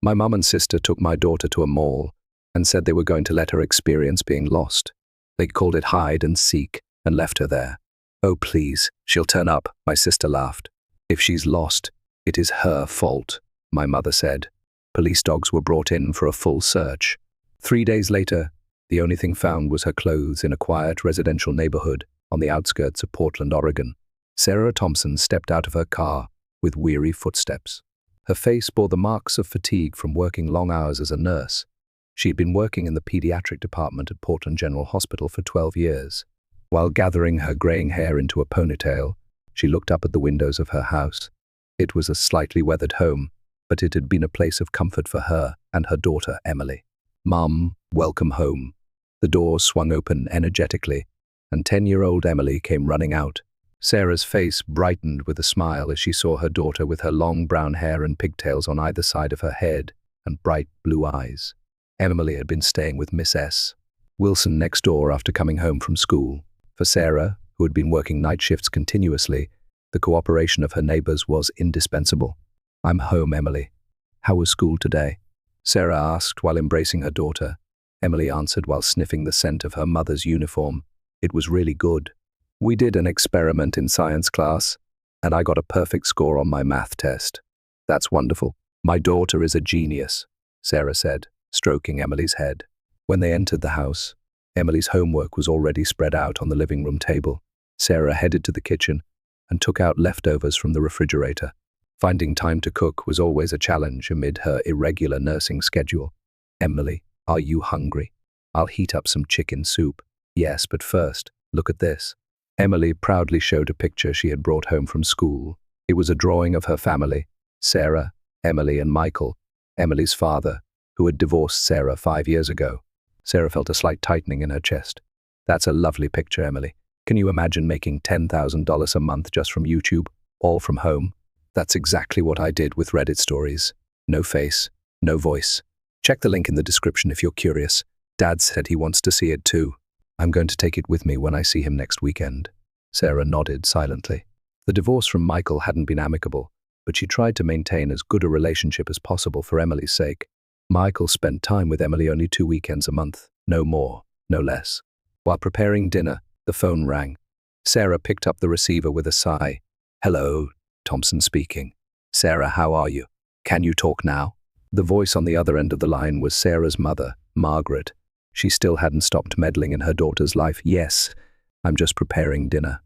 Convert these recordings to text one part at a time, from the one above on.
My mum and sister took my daughter to a mall and said they were going to let her experience being lost. They called it hide and seek and left her there. Oh, please, she'll turn up, my sister laughed. If she's lost, it is her fault, my mother said. Police dogs were brought in for a full search. 3 days later, the only thing found was her clothes in a quiet residential neighborhood on the outskirts of Portland, Oregon. Sarah Thompson stepped out of her car with weary footsteps. Her face bore the marks of fatigue from working long hours as a nurse. She had been working in the pediatric department at Portland General Hospital for 12 years. While gathering her graying hair into a ponytail, she looked up at the windows of her house. It was a slightly weathered home, but it had been a place of comfort for her and her daughter, Emily. "Mom, welcome home." The door swung open energetically, and 10-year-old Emily came running out. Sarah's face brightened with a smile as she saw her daughter with her long brown hair and pigtails on either side of her head and bright blue eyes. Emily had been staying with Miss S. Wilson next door after coming home from school. For Sarah, who had been working night shifts continuously, the cooperation of her neighbors was indispensable. "I'm home, Emily. How was school today?" Sarah asked while embracing her daughter. Emily answered while sniffing the scent of her mother's uniform. "It was really good. We did an experiment in science class, and I got a perfect score on my math test." "That's wonderful. My daughter is a genius," Sarah said, stroking Emily's head. When they entered the house, Emily's homework was already spread out on the living room table. Sarah headed to the kitchen and took out leftovers from the refrigerator. Finding time to cook was always a challenge amid her irregular nursing schedule. "Emily, are you hungry? I'll heat up some chicken soup." "Yes, but first, look at this." Emily proudly showed a picture she had brought home from school. It was a drawing of her family, Sarah, Emily, and Michael, Emily's father, who had divorced Sarah 5 years ago. Sarah felt a slight tightening in her chest. "That's a lovely picture, Emily. Can you imagine making $10,000 a month just from YouTube, all from home?" "That's exactly what I did with Reddit stories. No face, no voice. Check the link in the description if you're curious. Dad said he wants to see it too. I'm going to take it with me when I see him next weekend." Sarah nodded silently. The divorce from Michael hadn't been amicable, but she tried to maintain as good a relationship as possible for Emily's sake. Michael spent time with Emily only 2 weekends a month, no more, no less. While preparing dinner, the phone rang. Sarah picked up the receiver with a sigh. "Hello, Thompson speaking." "Sarah, how are you? Can you talk now?" The voice on the other end of the line was Sarah's mother, Margaret. She still hadn't stopped meddling in her daughter's life. "Yes, I'm just preparing dinner."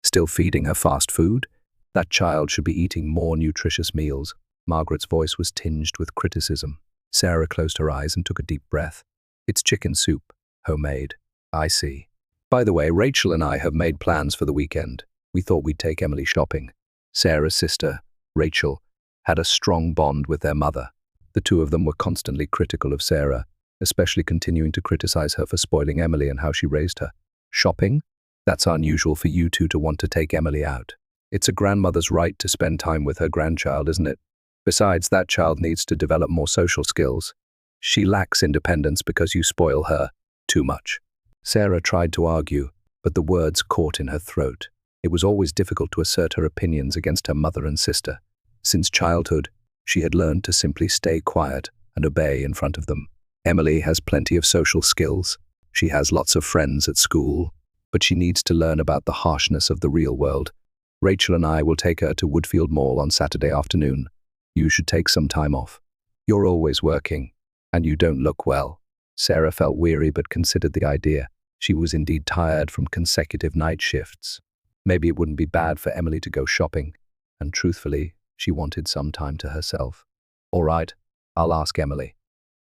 "Still feeding her fast food? That child should be eating more nutritious meals." Margaret's voice was tinged with criticism. Sarah closed her eyes and took a deep breath. "It's chicken soup, homemade." "I see. By the way, Rachel and I have made plans for the weekend. We thought we'd take Emily shopping." Sarah's sister, Rachel, had a strong bond with their mother. The two of them were constantly critical of Sarah, especially continuing to criticize her for spoiling Emily and how she raised her. "Shopping? That's unusual for you two to want to take Emily out. It's a grandmother's right to spend time with her grandchild, isn't it? Besides, that child needs to develop more social skills. She lacks independence because you spoil her too much." Sarah tried to argue, but the words caught in her throat. It was always difficult to assert her opinions against her mother and sister. Since childhood, she had learned to simply stay quiet and obey in front of them. "Emily has plenty of social skills. She has lots of friends at school, but she needs to learn about the harshness of the real world. Rachel and I will take her to Woodfield Mall on Saturday afternoon. You should take some time off. You're always working, and you don't look well." Sarah felt weary but considered the idea. She was indeed tired from consecutive night shifts. Maybe it wouldn't be bad for Emily to go shopping, and truthfully, she wanted some time to herself. "All right, I'll ask Emily."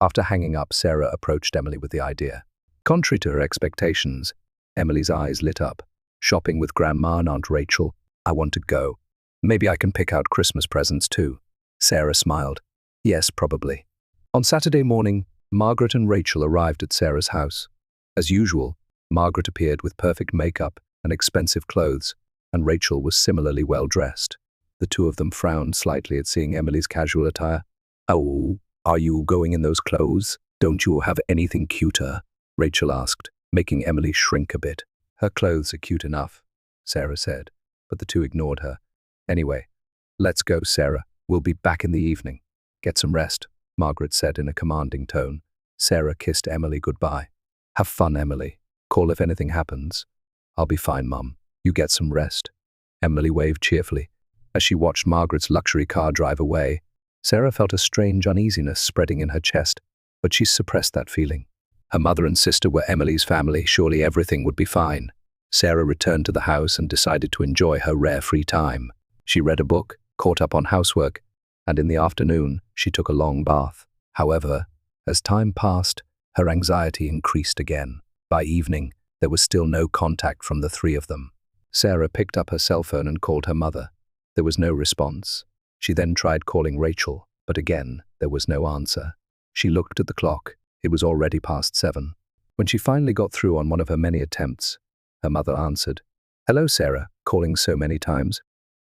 After hanging up, Sarah approached Emily with the idea. Contrary to her expectations, Emily's eyes lit up. "Shopping with Grandma and Aunt Rachel? I want to go. Maybe I can pick out Christmas presents too." Sarah smiled. "Yes, probably." On Saturday morning, Margaret and Rachel arrived at Sarah's house. As usual, Margaret appeared with perfect makeup and expensive clothes, and Rachel was similarly well dressed. The two of them frowned slightly at seeing Emily's casual attire. "Oh, are you going in those clothes? Don't you have anything cuter?" Rachel asked, making Emily shrink a bit. "Her clothes are cute enough," Sarah said, but the two ignored her. "Anyway, let's go, Sarah. We'll be back in the evening. Get some rest." Margaret said in a commanding tone. Sarah kissed Emily goodbye. Have fun, Emily. Call if anything happens. I'll be fine, Mum. You get some rest. Emily waved cheerfully. As she watched Margaret's luxury car drive away, Sarah felt a strange uneasiness spreading in her chest, but she suppressed that feeling. Her mother and sister were Emily's family. Surely everything would be fine. Sarah returned to the house and decided to enjoy her rare free time. She read a book, caught up on housework, and in the afternoon, she took a long bath. However, as time passed, her anxiety increased again. By evening, there was still no contact from the three of them. Sarah picked up her cell phone and called her mother. There was no response. She then tried calling Rachel, but again, there was no answer. She looked at the clock. It was already past 7. When she finally got through on one of her many attempts, her mother answered. Hello, Sarah, calling so many times.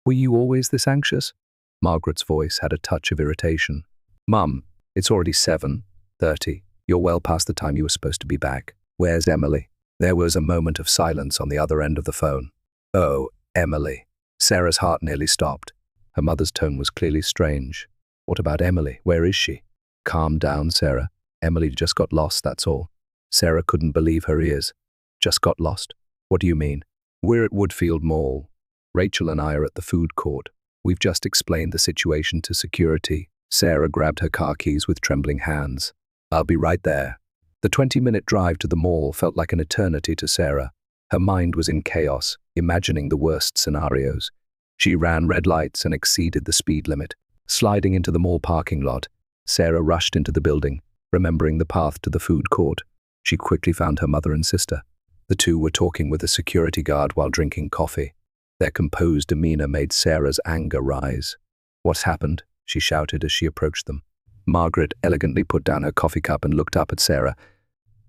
Were you always this anxious? Margaret's voice had a touch of irritation. Mum, it's already 7:30. You're well past the time you were supposed to be back. Where's Emily? There was a moment of silence on the other end of the phone. Oh, Emily. Sarah's heart nearly stopped. Her mother's tone was clearly strange. What about Emily? Where is she? Calm down, Sarah. Emily just got lost, that's all. Sarah couldn't believe her ears. Just got lost? What do you mean? We're at Woodfield Mall. Rachel and I are at the food court. We've just explained the situation to security. Sarah grabbed her car keys with trembling hands. I'll be right there. The 20-minute drive to the mall felt like an eternity to Sarah. Her mind was in chaos, imagining the worst scenarios. She ran red lights and exceeded the speed limit. Sliding into the mall parking lot, Sarah rushed into the building, remembering the path to the food court. She quickly found her mother and sister. The two were talking with a security guard while drinking coffee. Their composed demeanor made Sarah's anger rise. What's happened? She shouted as she approached them. Margaret elegantly put down her coffee cup and looked up at Sarah.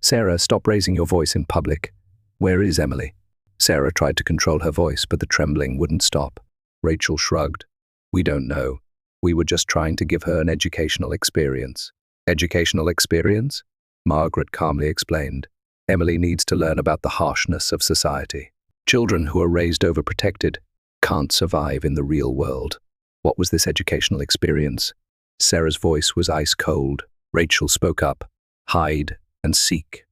Sarah, stop raising your voice in public. Where is Emily? Sarah tried to control her voice, but the trembling wouldn't stop. Rachel shrugged. We don't know. We were just trying to give her an educational experience. Educational experience? Margaret calmly explained. Emily needs to learn about the harshness of society. Children who are raised overprotected can't survive in the real world. What was this educational experience? Sarah's voice was ice cold. Rachel spoke up. Hide and seek.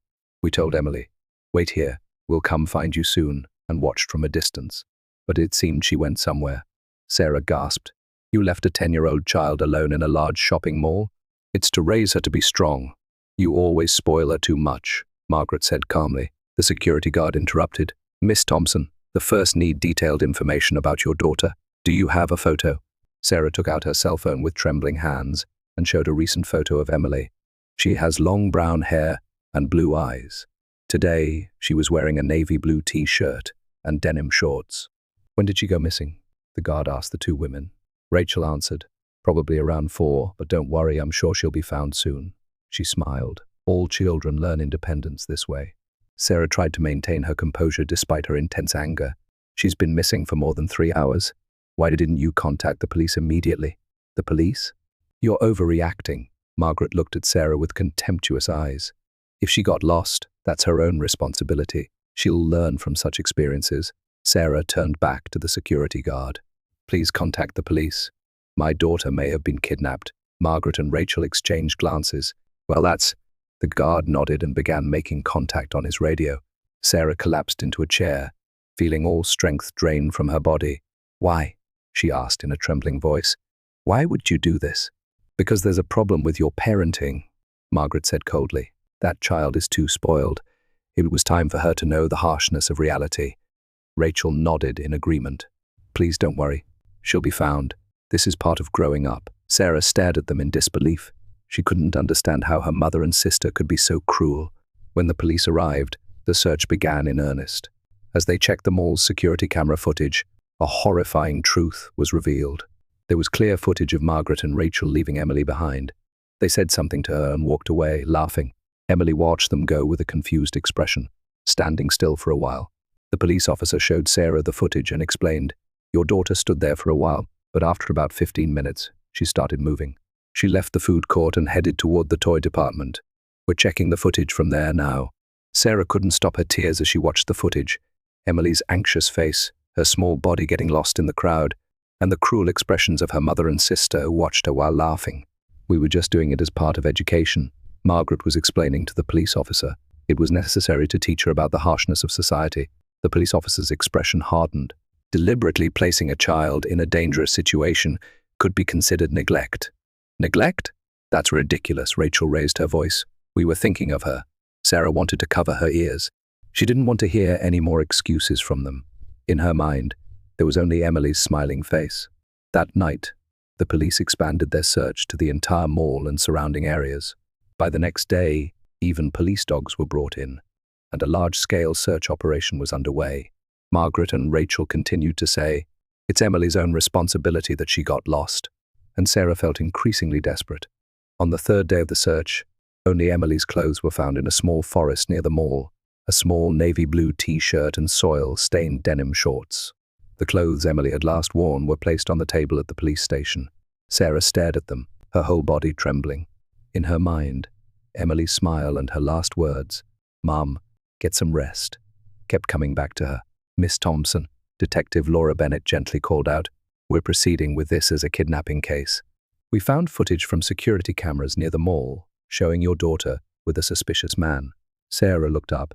We told Emily, wait here, we'll come find you soon, and watched from a distance. But it seemed she went somewhere. Sarah gasped. You left a 10-year-old child alone in a large shopping mall? It's to raise her to be strong. You always spoil her too much, Margaret said calmly. The security guard interrupted. Miss Thompson, the first need detailed information about your daughter. Do you have a photo? Sarah took out her cell phone with trembling hands and showed a recent photo of Emily. She has long brown hair and blue eyes. Today, she was wearing a navy blue t-shirt and denim shorts. When did she go missing? The guard asked the two women. Rachel answered, probably around 4, but don't worry, I'm sure she'll be found soon. She smiled. All children learn independence this way. Sarah tried to maintain her composure despite her intense anger. She's been missing for more than 3 hours. Why didn't you contact the police immediately? The police? You're overreacting. Margaret looked at Sarah with contemptuous eyes. If she got lost, that's her own responsibility. She'll learn from such experiences. Sarah turned back to the security guard. Please contact the police. My daughter may have been kidnapped. Margaret and Rachel exchanged glances. Well, that's... The guard nodded and began making contact on his radio. Sarah collapsed into a chair, feeling all strength drained from her body. Why? She asked in a trembling voice. Why would you do this? Because there's a problem with your parenting, Margaret said coldly. That child is too spoiled. It was time for her to know the harshness of reality. Rachel nodded in agreement. Please don't worry. She'll be found. This is part of growing up. Sarah stared at them in disbelief. She couldn't understand how her mother and sister could be so cruel. When the police arrived, the search began in earnest. As they checked the mall's security camera footage, a horrifying truth was revealed. There was clear footage of Margaret and Rachel leaving Emily behind. They said something to her and walked away, laughing. Emily watched them go with a confused expression, standing still for a while. The police officer showed Sarah the footage and explained, Your daughter stood there for a while, but after about 15 minutes, she started moving. She left the food court and headed toward the toy department. We're checking the footage from there now. Sarah couldn't stop her tears as she watched the footage. Emily's anxious face, her small body getting lost in the crowd, and the cruel expressions of her mother and sister who watched her while laughing. We were just doing it as part of education. Margaret was explaining to the police officer. It was necessary to teach her about the harshness of society. The police officer's expression hardened. Deliberately placing a child in a dangerous situation could be considered neglect. Neglect? That's ridiculous, Rachel raised her voice. We were thinking of her. Sarah wanted to cover her ears. She didn't want to hear any more excuses from them. In her mind, there was only Emily's smiling face. That night, the police expanded their search to the entire mall and surrounding areas. By the next day, even police dogs were brought in, and a large-scale search operation was underway. Margaret and Rachel continued to say, "It's Emily's own responsibility that she got lost," and Sarah felt increasingly desperate. On the third day of the search, only Emily's clothes were found in a small forest near the mall, a small navy blue t-shirt and soil-stained denim shorts. The clothes Emily had last worn were placed on the table at the police station. Sarah stared at them, her whole body trembling. In her mind, Emily's smile and her last words, "Mom, get some rest," kept coming back to her. "Miss Thompson," Detective Laura Bennett gently called out, "we're proceeding with this as a kidnapping case. We found footage from security cameras near the mall, showing your daughter with a suspicious man." Sarah looked up.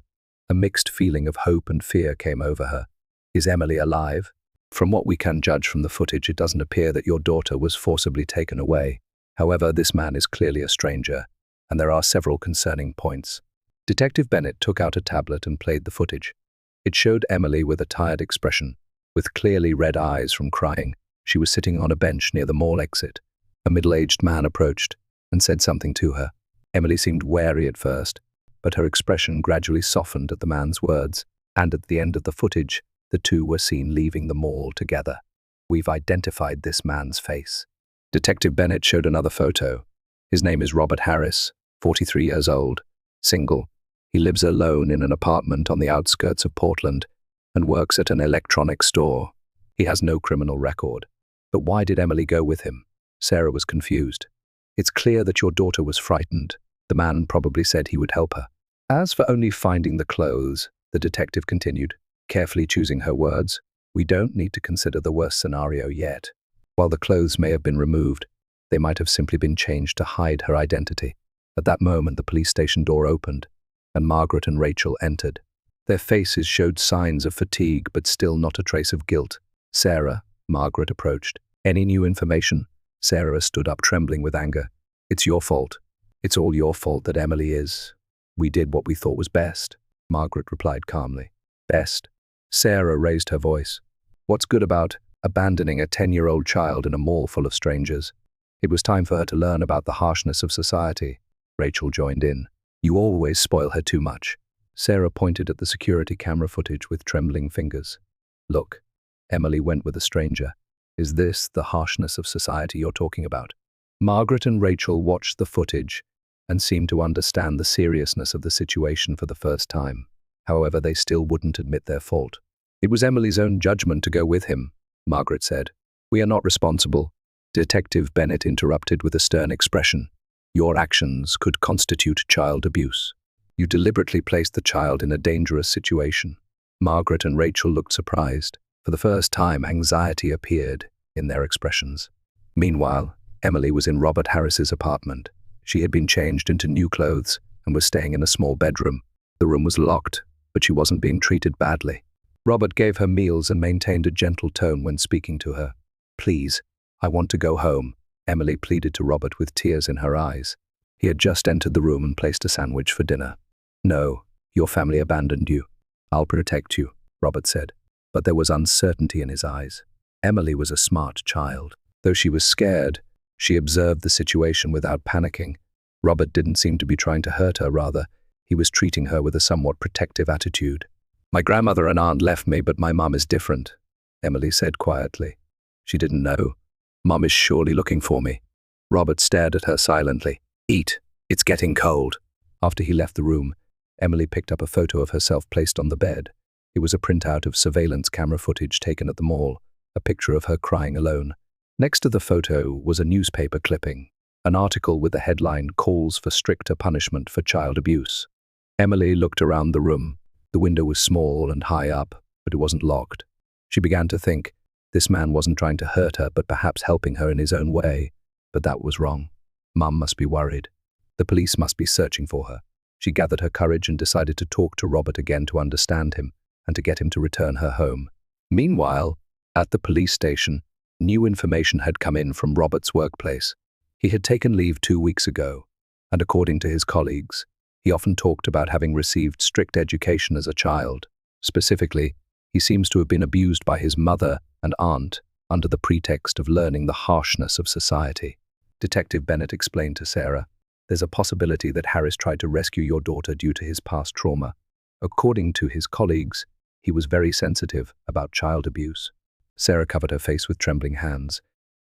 A mixed feeling of hope and fear came over her. "Is Emily alive? From what we can judge from the footage, it doesn't appear that your daughter was forcibly taken away. However, this man is clearly a stranger, and there are several concerning points." Detective Bennett took out a tablet and played the footage. It showed Emily with a tired expression, with clearly red eyes from crying. She was sitting on a bench near the mall exit. A middle-aged man approached and said something to her. Emily seemed wary at first, but her expression gradually softened at the man's words, and at the end of the footage, the two were seen leaving the mall together. "We've identified this man's face." Detective Bennett showed another photo. His name is Robert Harris, 43 years old, single. He lives alone in an apartment on the outskirts of Portland and works at an electronics store. He has no criminal record. But why did Emily go with him? Sarah was confused. "It's clear that your daughter was frightened. The man probably said he would help her." "As for only finding the clothes," the detective continued, carefully choosing her words, "we don't need to consider the worst scenario yet. While the clothes may have been removed, they might have simply been changed to hide her identity." At that moment, the police station door opened, and Margaret and Rachel entered. Their faces showed signs of fatigue, but still not a trace of guilt. "Sarah," Margaret approached. "Any new information?" Sarah stood up, trembling with anger. "It's your fault. It's all your fault that Emily is. We did what we thought was best," Margaret replied calmly. "Best?" Sarah raised her voice. "What's good about abandoning a 10-year-old child in a mall full of strangers? It was time for her to learn about the harshness of society." Rachel joined in. "You always spoil her too much." Sarah pointed at the security camera footage with trembling fingers. "Look, Emily went with a stranger. Is this the harshness of society you're talking about?" Margaret and Rachel watched the footage and seemed to understand the seriousness of the situation for the first time. However, they still wouldn't admit their fault. "It was Emily's own judgment to go with him," Margaret said. "We are not responsible." Detective Bennett interrupted with a stern expression. "Your actions could constitute child abuse. You deliberately placed the child in a dangerous situation." Margaret and Rachel looked surprised. For the first time, anxiety appeared in their expressions. Meanwhile, Emily was in Robert Harris's apartment. She had been changed into new clothes and was staying in a small bedroom. The room was locked, but she wasn't being treated badly. Robert gave her meals and maintained a gentle tone when speaking to her. "Please, I want to go home," Emily pleaded to Robert with tears in her eyes. He had just entered the room and placed a sandwich for dinner. "No, your family abandoned you. I'll protect you," Robert said. But there was uncertainty in his eyes. Emily was a smart child. Though she was scared, she observed the situation without panicking. Robert didn't seem to be trying to hurt her, rather, he was treating her with a somewhat protective attitude. "My grandmother and aunt left me, but my mum is different," Emily said quietly. "She didn't know. Mum is surely looking for me." Robert stared at her silently. "Eat. It's getting cold." After he left the room, Emily picked up a photo of herself placed on the bed. It was a printout of surveillance camera footage taken at the mall, a picture of her crying alone. Next to the photo was a newspaper clipping, an article with the headline, "Calls for Stricter Punishment for Child Abuse." Emily looked around the room. The window was small and high up, but it wasn't locked. She began to think, this man wasn't trying to hurt her, but perhaps helping her in his own way. But that was wrong. Mum must be worried. The police must be searching for her. She gathered her courage and decided to talk to Robert again to understand him and to get him to return her home. Meanwhile, at the police station, new information had come in from Robert's workplace. He had taken leave 2 weeks ago, and according to his colleagues, he often talked about having received strict education as a child. Specifically, he seems to have been abused by his mother and aunt under the pretext of learning the harshness of society. Detective Bennett explained to Sarah, "There's a possibility that Harris tried to rescue your daughter due to his past trauma. According to his colleagues, he was very sensitive about child abuse." Sarah covered her face with trembling hands.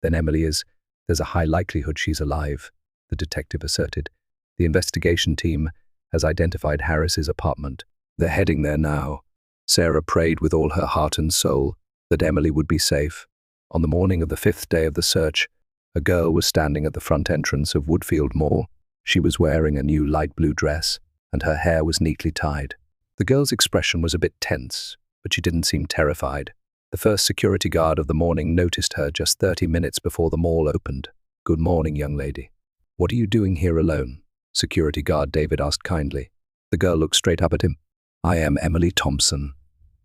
"Then there's a high likelihood she's alive," the detective asserted. "The investigation team has identified Harris's apartment. They're heading there now." Sarah prayed with all her heart and soul that Emily would be safe. On the morning of the 5th day of the search, a girl was standing at the front entrance of Woodfield Mall. She was wearing a new light blue dress, and her hair was neatly tied. The girl's expression was a bit tense, but she didn't seem terrified. The first security guard of the morning noticed her just 30 minutes before the mall opened. "Good morning, young lady. What are you doing here alone?" Security guard David asked kindly. The girl looked straight up at him. "I am Emily Thompson.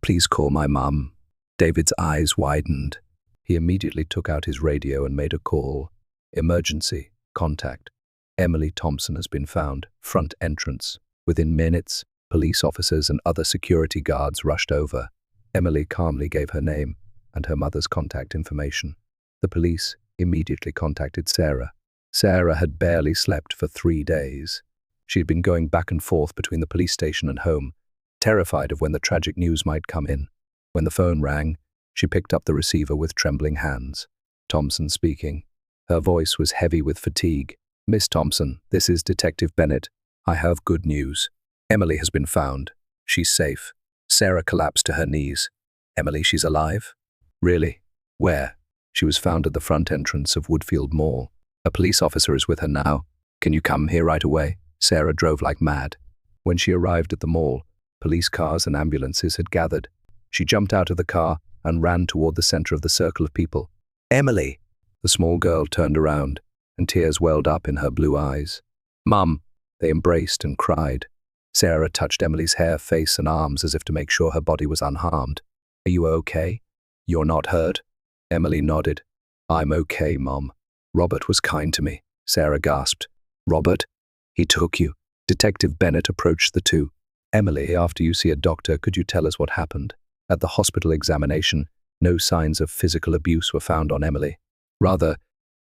Please call my mum." David's eyes widened. He immediately took out his radio and made a call. "Emergency. Contact. Emily Thompson has been found. Front entrance." Within minutes, police officers and other security guards rushed over. Emily calmly gave her name and her mother's contact information. The police immediately contacted Sarah. Sarah had barely slept for 3 days. She had been going back and forth between the police station and home, terrified of when the tragic news might come in. When the phone rang, she picked up the receiver with trembling hands. Thompson speaking. Her voice was heavy with fatigue. "Miss Thompson, this is Detective Bennett. I have good news. Emily has been found. She's safe." Sarah collapsed to her knees. "Emily, she's alive?" "Really? Where?" "She was found at the front entrance of Woodfield Mall. A police officer is with her now. Can you come here right away?" Sarah drove like mad. When she arrived at the mall, police cars and ambulances had gathered. She jumped out of the car and ran toward the center of the circle of people. "Emily!" The small girl turned around, and tears welled up in her blue eyes. "Mum!" They embraced and cried. Sarah touched Emily's hair, face, and arms as if to make sure her body was unharmed. "Are you okay? You're not hurt?" Emily nodded. "I'm okay, Mom. Robert was kind to me," Sarah gasped. "Robert? He took you?" Detective Bennett approached the two. "Emily, after you see a doctor, could you tell us what happened?" At the hospital examination, no signs of physical abuse were found on Emily. Rather,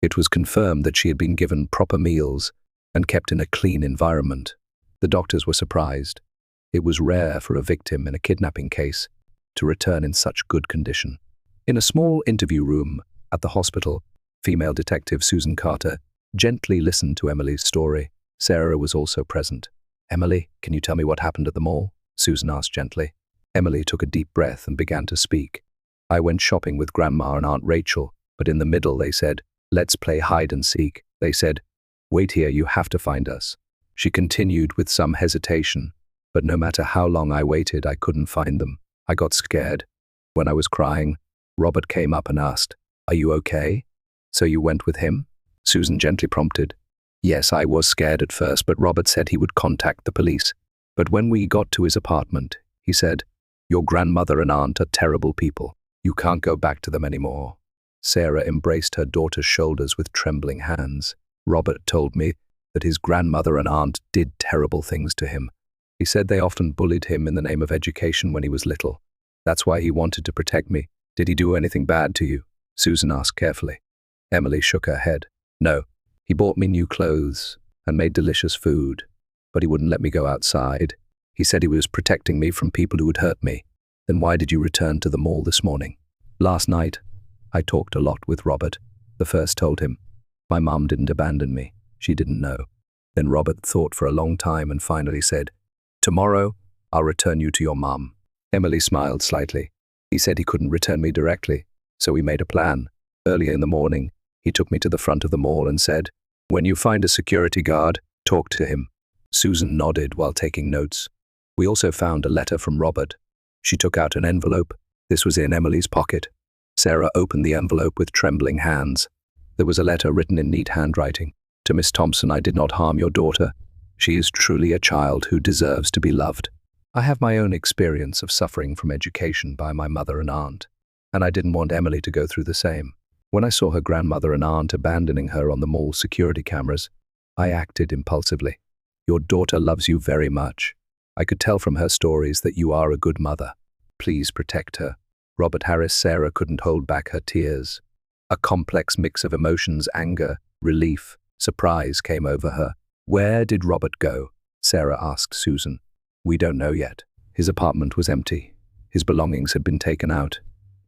it was confirmed that she had been given proper meals and kept in a clean environment. The doctors were surprised. It was rare for a victim in a kidnapping case to return in such good condition. In a small interview room at the hospital, female detective Susan Carter gently listened to Emily's story. Sarah was also present. "Emily, can you tell me what happened at the mall?" Susan asked gently. Emily took a deep breath and began to speak. "I went shopping with Grandma and Aunt Rachel, but in the middle they said, 'Let's play hide and seek.' They said, 'Wait here, you have to find us.'" She continued with some hesitation, "But no matter how long I waited, I couldn't find them. I got scared. When I was crying, Robert came up and asked, 'Are you okay?' So you went with him?" Susan gently prompted. "Yes, I was scared at first, but Robert said he would contact the police. But when we got to his apartment, he said, 'Your grandmother and aunt are terrible people. You can't go back to them anymore.'" Sarah embraced her daughter's shoulders with trembling hands. "Robert told me that his grandmother and aunt did terrible things to him. He said they often bullied him in the name of education when he was little. That's why he wanted to protect me. Did he do anything bad to you?" Susan asked carefully. Emily shook her head. "No. He bought me new clothes and made delicious food, but he wouldn't let me go outside. He said he was protecting me from people who would hurt me. Then why did you return to the mall this morning?" "Last night, I talked a lot with Robert," the first told him. "My mom didn't abandon me. She didn't know." Then Robert thought for a long time and finally said, "Tomorrow, I'll return you to your mom." Emily smiled slightly. "He said he couldn't return me directly, so we made a plan. Earlier in the morning, he took me to the front of the mall and said, 'When you find a security guard, talk to him.'" Susan nodded while taking notes. "We also found a letter from Robert." She took out an envelope. This was in Emily's pocket. Sarah opened the envelope with trembling hands. There was a letter written in neat handwriting. To Miss Thompson, I did not harm your daughter. She is truly a child who deserves to be loved. I have my own experience of suffering from education by my mother and aunt, and I didn't want Emily to go through the same. When I saw her grandmother and aunt abandoning her on the mall security cameras, I acted impulsively. Your daughter loves you very much. I could tell from her stories that you are a good mother. Please protect her. Robert Harris. Sarah couldn't hold back her tears. A complex mix of emotions, anger, relief, surprise came over her. Where did Robert go? Sarah asked Susan. We don't know yet. His apartment was empty. His belongings had been taken out.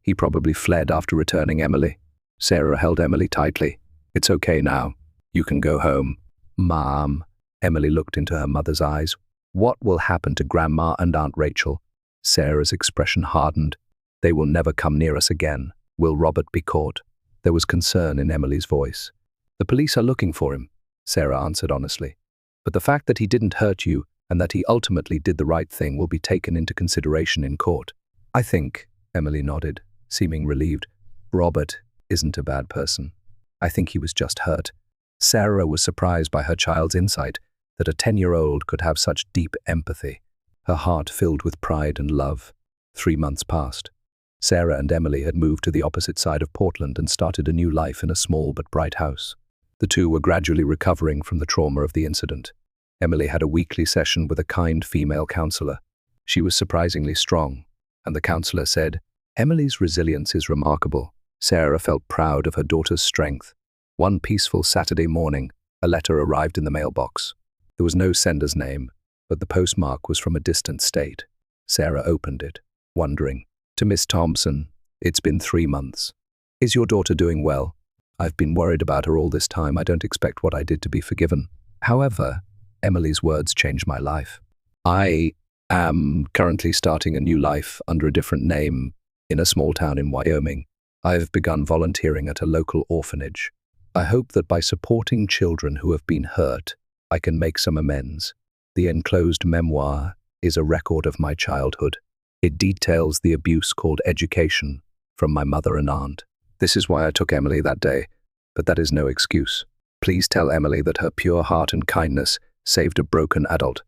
He probably fled after returning Emily. Sarah held Emily tightly. It's okay now. You can go home. Mom. Emily looked into her mother's eyes. What will happen to Grandma and Aunt Rachel? Sarah's expression hardened. They will never come near us again. Will Robert be caught? There was concern in Emily's voice. The police are looking for him, Sarah answered honestly. But the fact that he didn't hurt you and that he ultimately did the right thing will be taken into consideration in court. I think, Emily nodded, seeming relieved. Robert isn't a bad person. I think he was just hurt. Sarah was surprised by her child's insight that a 10-year-old could have such deep empathy. Her heart filled with pride and love. 3 months passed. Sarah and Emily had moved to the opposite side of Portland and started a new life in a small but bright house. The two were gradually recovering from the trauma of the incident. Emily had a weekly session with a kind female counselor. She was surprisingly strong, and the counselor said, Emily's resilience is remarkable. Sarah felt proud of her daughter's strength. One peaceful Saturday morning, a letter arrived in the mailbox. There was no sender's name, but the postmark was from a distant state. Sarah opened it, wondering. To Miss Thompson, it's been 3 months. Is your daughter doing well? I've been worried about her all this time. I don't expect what I did to be forgiven. However, Emily's words changed my life. I am currently starting a new life under a different name in a small town in Wyoming. I've begun volunteering at a local orphanage. I hope that by supporting children who have been hurt, I can make some amends. The enclosed memoir is a record of my childhood. It details the abuse called education from my mother and aunt. This is why I took Emily that day, but that is no excuse. Please tell Emily that her pure heart and kindness saved a broken adult.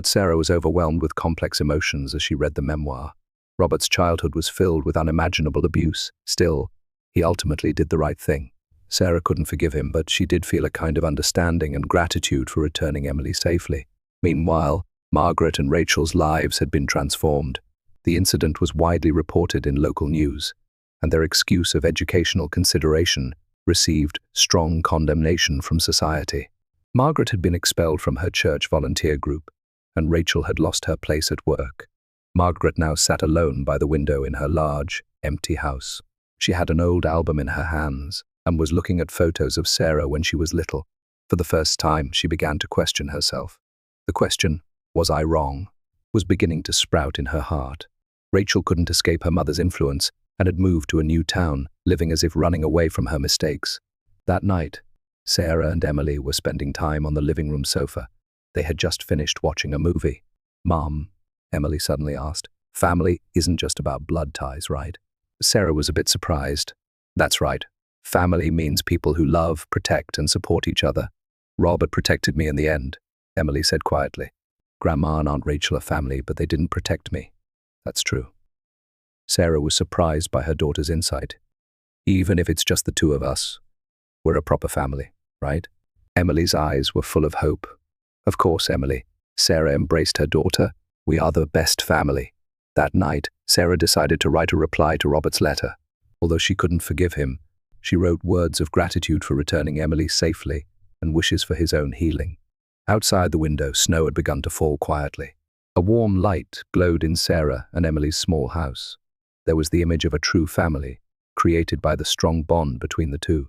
Sarah was overwhelmed with complex emotions as she read the memoir. Robert's childhood was filled with unimaginable abuse. Still, he ultimately did the right thing. Sarah couldn't forgive him, but she did feel a kind of understanding and gratitude for returning Emily safely. Meanwhile, Margaret and Rachel's lives had been transformed. The incident was widely reported in local news, and their excuse of educational consideration received strong condemnation from society. Margaret had been expelled from her church volunteer group, and Rachel had lost her place at work. Margaret now sat alone by the window in her large, empty house. She had an old album in her hands and was looking at photos of Sarah when she was little. For the first time, she began to question herself. The question, was I wrong, was beginning to sprout in her heart. Rachel couldn't escape her mother's influence and had moved to a new town, living as if running away from her mistakes. That night, Sarah and Emily were spending time on the living room sofa. They had just finished watching a movie. Mom, Emily suddenly asked, family isn't just about blood ties, right? Sarah was a bit surprised. That's right. Family means people who love, protect, and support each other. Robert protected me in the end, Emily said quietly. Grandma and Aunt Rachel are family, but they didn't protect me. That's true. Sarah was surprised by her daughter's insight. Even if it's just the two of us, we're a proper family, right? Emily's eyes were full of hope. Of course, Emily. Sarah embraced her daughter. We are the best family. That night, Sarah decided to write a reply to Robert's letter. Although she couldn't forgive him, she wrote words of gratitude for returning Emily safely and wishes for his own healing. Outside the window, snow had begun to fall quietly. A warm light glowed in Sarah and Emily's small house. There was the image of a true family, created by the strong bond between the two.